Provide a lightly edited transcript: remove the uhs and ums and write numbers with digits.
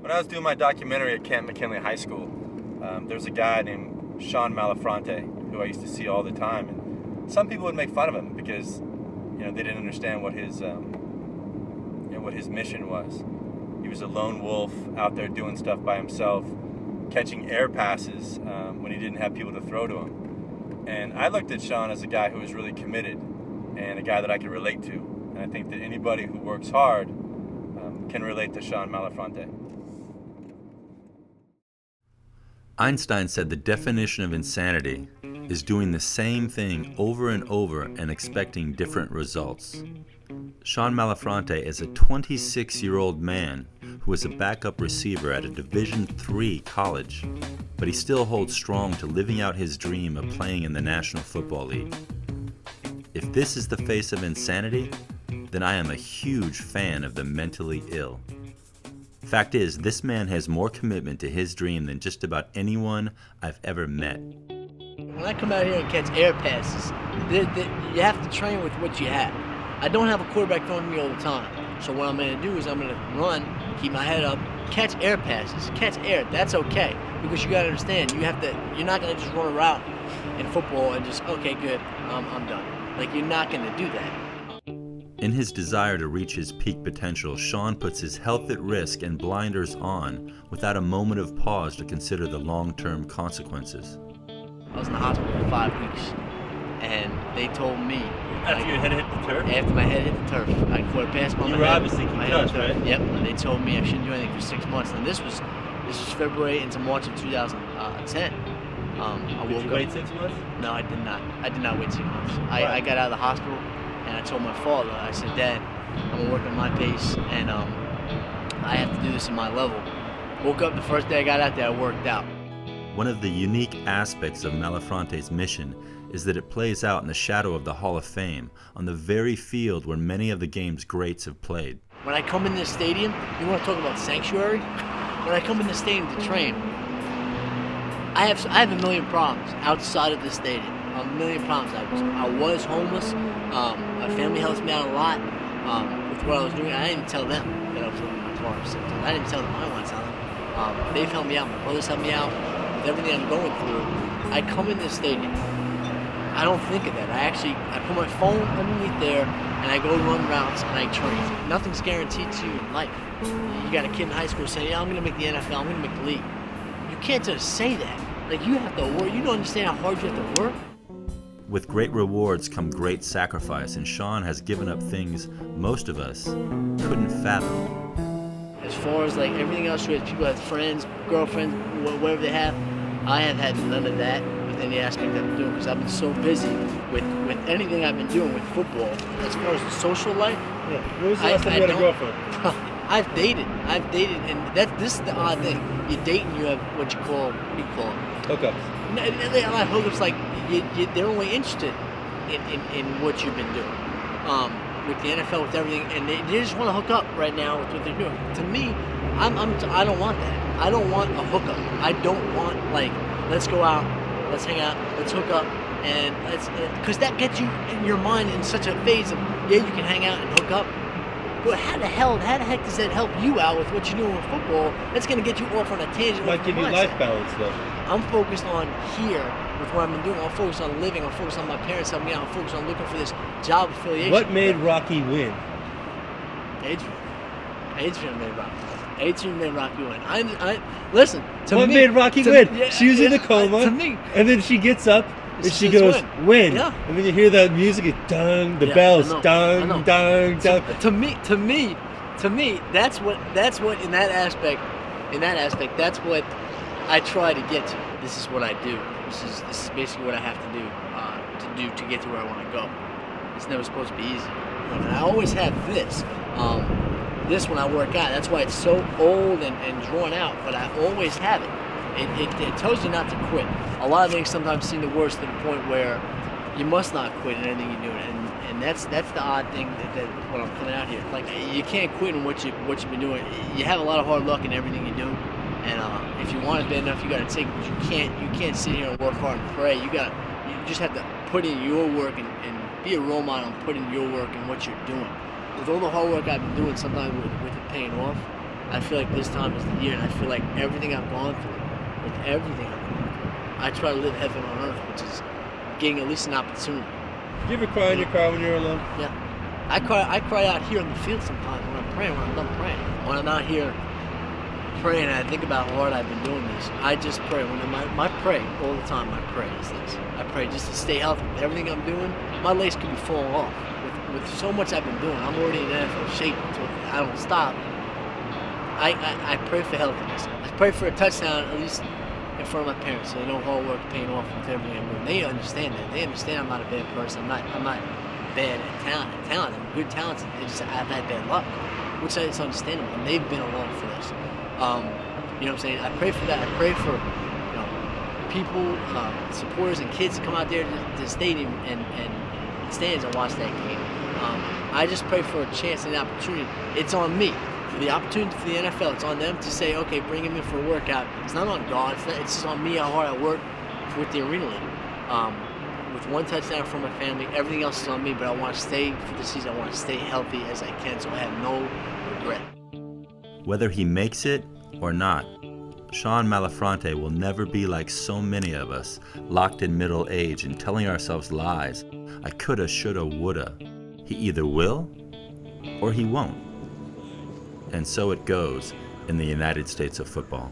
When I was doing my documentary at Canton-McKinley High School, there's a guy named Sean Malafronte who I used to see all the time, and some people would make fun of him because, they didn't understand what his, what his mission was. He was a lone wolf out there doing stuff by himself, catching air passes when he didn't have people to throw to him. And I looked at Sean as a guy who was really committed and a guy that I could relate to. And I think that anybody who works hard can relate to Sean Malafronte. Einstein said the definition of insanity is doing the same thing over and over and expecting different results. Sean Malafronte is a 26-year-old man who is a backup receiver at a Division III college, but he still holds strong to living out his dream of playing in the National Football League. If this is the face of insanity, then I am a huge fan of the mentally ill. Fact is, this man has more commitment to his dream than just about anyone I've ever met. When I come out here and catch air passes, you have to train with what you have. I don't have a quarterback throwing to me all the time. So what I'm going to do is I'm going to run, keep my head up, catch air passes, catch air. That's okay, because you got to understand, you're not going to just run a route in football and just, okay, good, I'm done. Like, you're not going to do that. In his desire to reach his peak potential, Sean puts his health at risk and blinders on without a moment of pause to consider the long-term consequences. I was in the hospital for 5 weeks, and they told me... After your head hit the turf? After my head hit the turf. I caught a pass on my head. You were obviously concussed, right? Yep, and they told me I shouldn't do anything for 6 months. And this was February into March of 2010. Did you wait 6 months? No, I did not. I did not wait 6 months. I got out of the hospital, and I told my father, I said, Dad, I'm going to work at my pace, and I have to do this at my level. Woke up the first day I got out there, I worked out. One of the unique aspects of Malafronte's mission is that it plays out in the shadow of the Hall of Fame, on the very field where many of the game's greats have played. When I come in this stadium, you want to talk about sanctuary? When I come in the stadium to train, I have a million problems outside of the stadium. A million problems. I was homeless. My family helps me out a lot with what I was doing. I didn't even tell them that I was living in my car. I didn't tell them. I don't want to tell them. They've helped me out. My brothers helped me out with everything I'm going through. I come in this stadium. I don't think of that. I put my phone underneath there and I go run routes and I train. Nothing's guaranteed to you in life. You got a kid in high school saying, yeah, I'm going to make the NFL, I'm going to make the league. You can't just say that. Like, you have to work. You don't understand how hard you have to work. With great rewards come great sacrifice, and Sean has given up things most of us couldn't fathom. As far as like everything else, people have friends, girlfriends, whatever they have, I have had none of that with any aspect I've been doing, because I've been so busy with anything I've been doing with football. As far as the social life, yeah. When was the last time you had a girlfriend? I've dated, and this is the odd thing. You date and you have what you call hookups. Not hookups, like they're only interested in what you've been doing. With the NFL, with everything, and they just want to hook up right now with what they're doing. To me, I don't want that. I don't want a hookup. I don't want, like, let's go out, let's hang out, let's hook up, and because that gets you in your mind in such a phase of, yeah, you can hang out and hook up. But how the heck does that help you out with what you're doing with football? That's going to get you off on a tangent. Might give you life balance, though. I'm focused on here with what I've been doing. I'm focused on living. I'm focused on my parents helping me out. I'm focused on looking for this job affiliation. What made Rocky win? Adrian made Rocky. Adrian made Rocky win. Listen, to what me... made Rocky win? Yeah, she was in a coma, to me, and then she gets up, and she goes, win. Yeah. And then you hear that music, the bells, dung, dung. To me, that's what in that aspect, that's what I try to get to. This is what I do. This is basically what I have to do to get to where I want to go. It's never supposed to be easy. And I always have this. This when I work out. That's why it's so old and drawn out, but I always have it. It tells you not to quit. A lot of things sometimes seem the worst to the point where you must not quit in anything you're doing, and that's the odd thing that when I'm coming out here. Like, you can't quit in what you've been doing. You have a lot of hard luck in everything you do, and if you want it bad enough, you got to take it. But you can't sit here and work hard and pray. You just have to put in your work and be a role model and put in your work and what you're doing. With all the hard work I've been doing, sometimes with it paying off, I feel like this time is the year, and I feel like everything I've gone through, I try to live heaven on earth, which is getting at least an opportunity. You ever cry in your car when you're alone? Yeah. I cry out here on the field sometimes when I'm praying, when I'm done praying. When I'm out here praying and I think about how hard I've been doing this, I just pray. My pray all the time, my pray is this. I pray just to stay healthy. With everything I'm doing, my legs could be falling off. With so much I've been doing, I'm already in NFL shape, so I don't stop. I pray for healthiness. I pray for a touchdown, at least in front of my parents, so they know hard work paying off with everything I'm doing. They understand that. They understand I'm not a bad person. I'm not bad at talent. I'm good talent. I've had bad luck, which is understandable. And they've been along for this. You know what I'm saying? I pray for that. I pray for people, supporters, and kids to come out there to the stadium and stands and watch that game. I just pray for a chance and an opportunity. It's on me. For the opportunity for the NFL, it's on them to say, okay, bring him in for a workout. It's not on God. It's just on me how hard I work with the Arena League. With one touchdown from my family, everything else is on me, but I want to stay for the season. I want to stay healthy as I can, so I have no regret. Whether he makes it or not, Sean Malafronte will never be like so many of us, locked in middle age and telling ourselves lies. I coulda, shoulda, woulda. He either will or he won't. And so it goes in the United States of football.